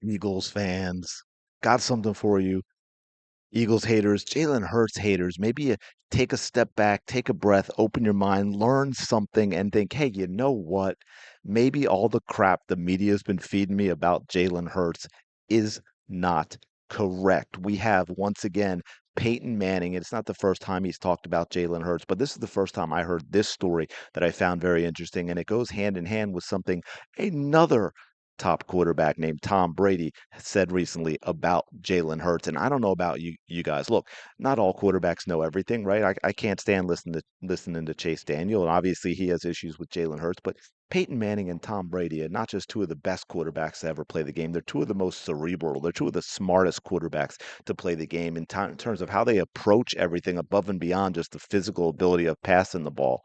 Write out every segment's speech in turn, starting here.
Eagles fans, got something for you. Eagles haters, Jalen Hurts haters, maybe you take a step back, take a breath, open your mind, learn something, and think, hey, you know what? Maybe all the crap the media's been feeding me about Jalen Hurts is not correct. We have, once again, Peyton Manning. It's not the first time he's talked about Jalen Hurts, but this is the first time I heard this story that I found very interesting, and it goes hand in hand with something another top quarterback named Tom Brady said recently about Jalen Hurts. And I don't know about you guys. Look, not all quarterbacks know everything, right? I can't stand listening to Chase Daniel, and obviously he has issues with Jalen Hurts, but Peyton Manning and Tom Brady are not just two of the best quarterbacks to ever play the game. They're two of the most cerebral. They're two of the smartest quarterbacks to play the game in terms of how they approach everything above and beyond just the physical ability of passing the ball.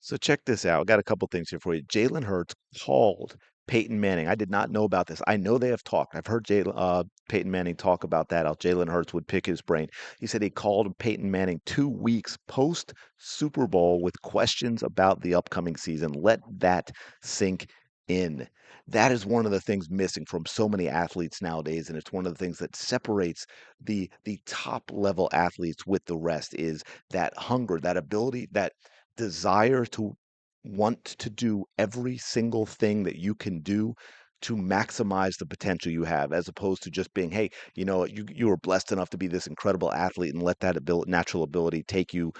So check this out. I got a couple things here for you. Jalen Hurts called Peyton Manning. I did not know about this. I know they have talked. I've heard Peyton Manning talk about that. How Jalen Hurts would pick his brain. He said he called Peyton Manning 2 weeks post Super Bowl with questions about the upcoming season. Let that sink in. That is one of the things missing from so many athletes nowadays, and it's one of the things that separates the top level athletes with the rest is that hunger, that ability, that desire to want to do every single thing that you can do to maximize the potential you have, as opposed to just being, hey, you were blessed enough to be this incredible athlete and let that natural ability take you,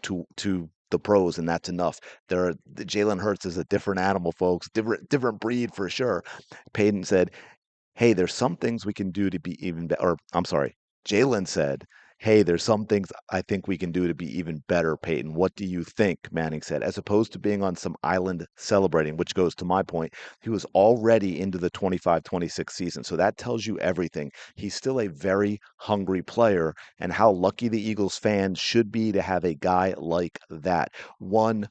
to the pros, and that's enough. The Jalen Hurts is a different animal, folks, different breed for sure. Peyton said, hey, there's some things we can do to be even better. Or I'm sorry, Jalen said, hey, there's some things I think we can do to be even better, Peyton. What do you think? Manning said, as opposed to being on some island celebrating, which goes to my point. He was already into the 25-26 season. So that tells you everything. He's still a very hungry player, and how lucky the Eagles fans should be to have a guy like that. 100%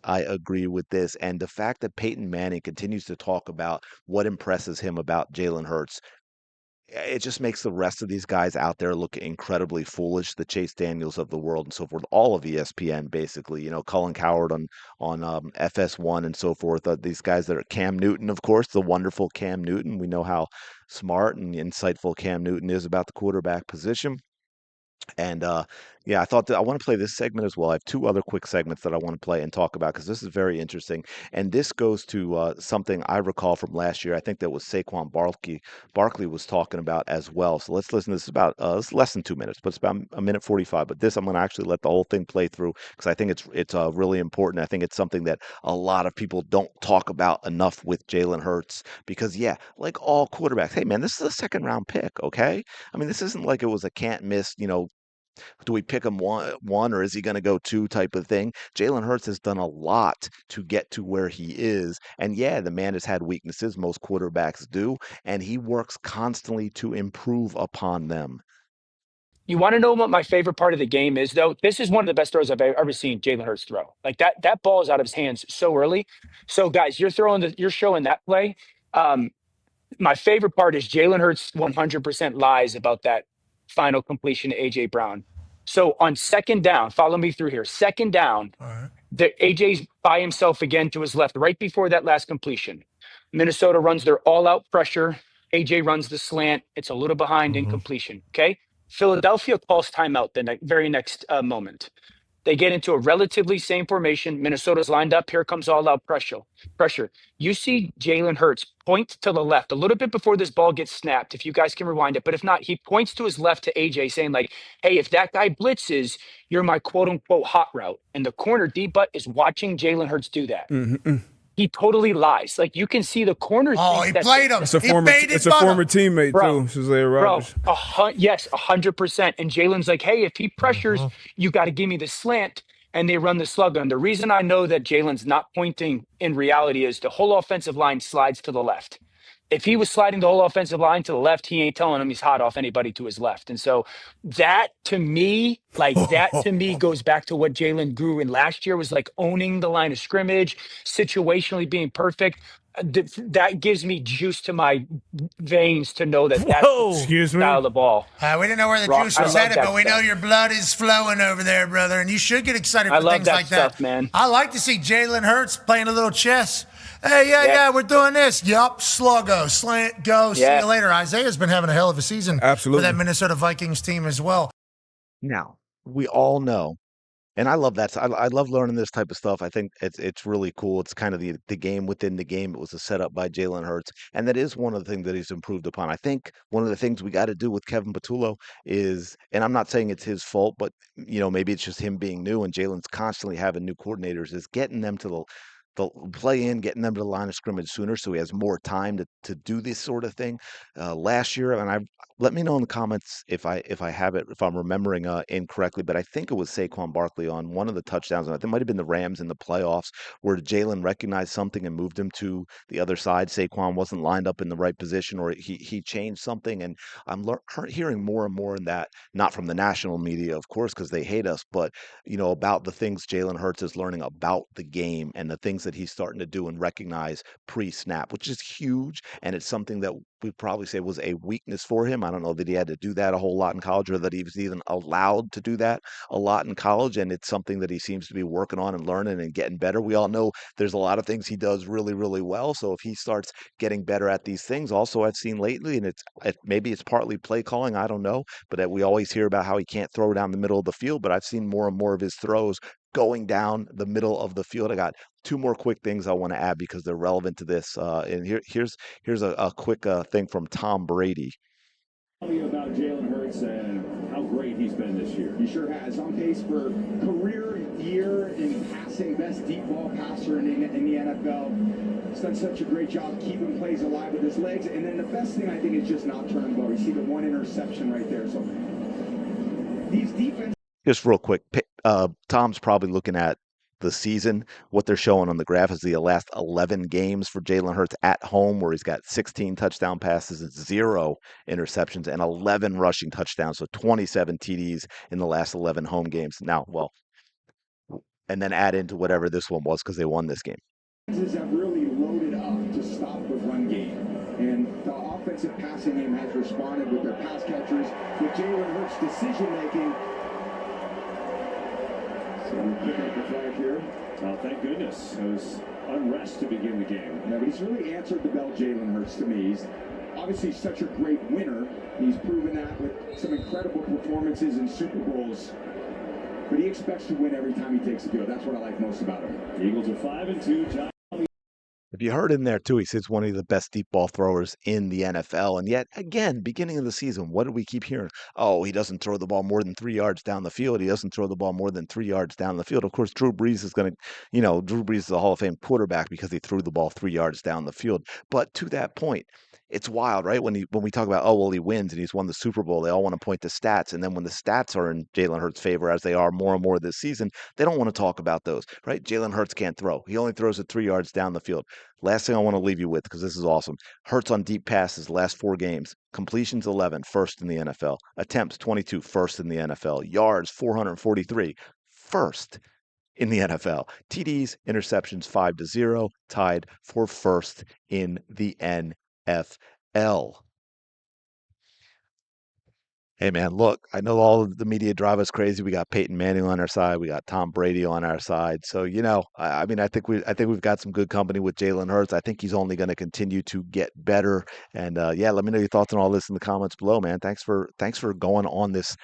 I agree with this. And the fact that Peyton Manning continues to talk about what impresses him about Jalen Hurts, it just makes the rest of these guys out there look incredibly foolish. The Chase Daniels of the world and so forth, all of ESPN basically. Colin Coward on FS1 and so forth. These guys that are Cam Newton, of course, the wonderful Cam Newton. We know how smart and insightful Cam Newton is about the quarterback position. And yeah, I thought that I want to play this segment as well. I have two other quick segments that I want to play and talk about because this is very interesting. And this goes to something I recall from last year. I think that was Saquon Barkley was talking about as well. So let's listen. This is about it's less than 2 minutes, but it's about a minute 45. But this I'm going to actually let the whole thing play through because I think it's really important. I think it's something that a lot of people don't talk about enough with Jalen Hurts because yeah, like all quarterbacks, hey man, this is a second round pick. Okay, I mean this isn't like it was a can't miss. Do we pick him one or is he going to go two type of thing? Jalen Hurts has done a lot to get to where he is. And yeah, the man has had weaknesses. Most quarterbacks do. And he works constantly to improve upon them. You want to know what my favorite part of the game is, though? This is one of the best throws I've ever seen Jalen Hurts throw. Like that ball is out of his hands so early. So, guys, you're showing that play. Um, my favorite part is Jalen Hurts 100% lies about that final completion to AJ Brown. So on second down, follow me through here. Second down, All right. the AJ's by himself again to his left, right before that last completion. Minnesota runs their all-out pressure. AJ runs the slant. It's a little behind in completion. Okay. Philadelphia calls timeout the very next moment. They get into a relatively same formation. Minnesota's lined up. Here comes all out pressure. Pressure. You see Jalen Hurts point to the left a little bit before this ball gets snapped. If you guys can rewind it, but if not, he points to his left to AJ, saying like, "Hey, if that guy blitzes, you're my quote unquote hot route." And the corner D butt is watching Jalen Hurts do that. He totally lies. Like you can see the corner. Oh, he played him. It's a He former, made it's it, a brother. former teammate Bro, too, Cesare Bro, Rogers. yes, 100%. And Jalen's like, hey, if he pressures, you got to give me the slant. And they run the slug gun. The reason I know that Jalen's not pointing in reality is the whole offensive line slides to the left. If he was sliding the whole offensive line to the left, he ain't telling him he's hot off anybody to his left. And so that to me, goes back to what Jalen grew in last year was like owning the line of scrimmage, situationally being perfect. That gives me juice to my veins to know that that's the Excuse me. style of the ball. We didn't know where the Rock, juice I was love headed, that but we know stuff. your blood is flowing over there, brother, and you should get excited I for love things that like stuff, that. man. I like to see Jalen Hurts playing a little chess. Hey, yeah, Yeah, yeah, we're doing this. Yup, sluggo, slant, go. See yeah. you later. Isaiah's been having a hell of a season for that Absolutely. Minnesota Vikings team as well. Now, we all know. And I love that. I love learning this type of stuff. I think it's really cool. It's kind of the game within the game. It was a setup by Jalen Hurts, and that is one of the things that he's improved upon. I think one of the things we got to do with Kevin Patullo is, and I'm not saying it's his fault, but maybe it's just him being new, and Jalen's constantly having new coordinators, is getting them to the play in, getting them to the line of scrimmage sooner, so he has more time to do this sort of thing. Last year, and I let me know in the comments if I have it, if I'm remembering incorrectly, but I think it was Saquon Barkley on one of the touchdowns, and I think it might have been the Rams in the playoffs, where Jalen recognized something and moved him to the other side. Saquon wasn't lined up in the right position, or he changed something, and I'm hearing more and more in that, not from the national media, of course, because they hate us, but about the things Jalen Hurts is learning about the game and the things that he's starting to do and recognize pre-snap, which is huge, and it's something that we probably say was a weakness for him. I don't know that he had to do that a whole lot in college or that he was even allowed to do that a lot in college. And it's something that he seems to be working on and learning and getting better. We all know there's a lot of things he does really, really well. So if he starts getting better at these things, also I've seen lately, and maybe it's partly play calling, I don't know, but that we always hear about how he can't throw down the middle of the field. But I've seen more and more of his throws going down the middle of the field. I got two more quick things I want to add because they're relevant to this. And here's a quick thing from Tom Brady. Tell me about Jalen Hurts and how great he's been this year. He sure has. On pace for career year in passing, best deep ball passer in the NFL. He's done such a great job keeping plays alive with his legs. And then the best thing I think is just not turning the ball. You see the one interception right there. So these defense. Just real quick, Tom's probably looking at the season. What they're showing on the graph is the last 11 games for Jalen Hurts at home, where he's got 16 touchdown passes and 0 interceptions and 11 rushing touchdowns, so 27 TDs in the last 11 home games. Now, well, and then add into whatever this one was because they won this game. Have really loaded up to stop the run game. And the offensive passing game has responded with their pass catchers, with Jalen Hurts' decision making. So we're picking up the flag here. Oh, thank goodness. It was unrest to begin the game. Yeah, but he's really answered the bell, Jalen Hurts, to me. He's obviously such a great winner. He's proven that with some incredible performances in Super Bowls. But he expects to win every time he takes the field. That's what I like most about him. The Eagles are 5-2. John. If you heard in there too, he says one of the best deep ball throwers in the NFL. And yet, again, beginning of the season, what did we keep hearing? Oh, he doesn't throw the ball more than 3 yards down the field. He doesn't throw the ball more than 3 yards down the field. Of course, Drew Brees is going to, Drew Brees is a Hall of Fame quarterback because he threw the ball 3 yards down the field. But to that point, it's wild, right? When we talk about, oh, well, he wins and he's won the Super Bowl, they all want to point to stats. And then when the stats are in Jalen Hurts' favor, as they are more and more this season, they don't want to talk about those, right? Jalen Hurts can't throw. He only throws it 3 yards down the field. Last thing I want to leave you with, because this is awesome. Hurts on deep passes, last 4 games. Completions 11, first in the NFL. Attempts 22, first in the NFL. Yards 443, first in the NFL. TDs, interceptions 5-0, tied for first in the NFL. Hey man, look, I know all of the media drive us crazy. We got Peyton Manning on our side, we got Tom Brady on our side. So, I mean, I think we've got some good company with Jalen Hurts. I think he's only going to continue to get better. And yeah, let me know your thoughts on all this in the comments below, man. Thanks for going on this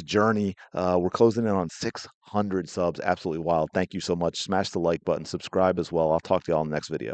journey. We're closing in on 600 subs. Absolutely wild. Thank you so much. Smash the like button, subscribe as well. I'll talk to y'all in the next video.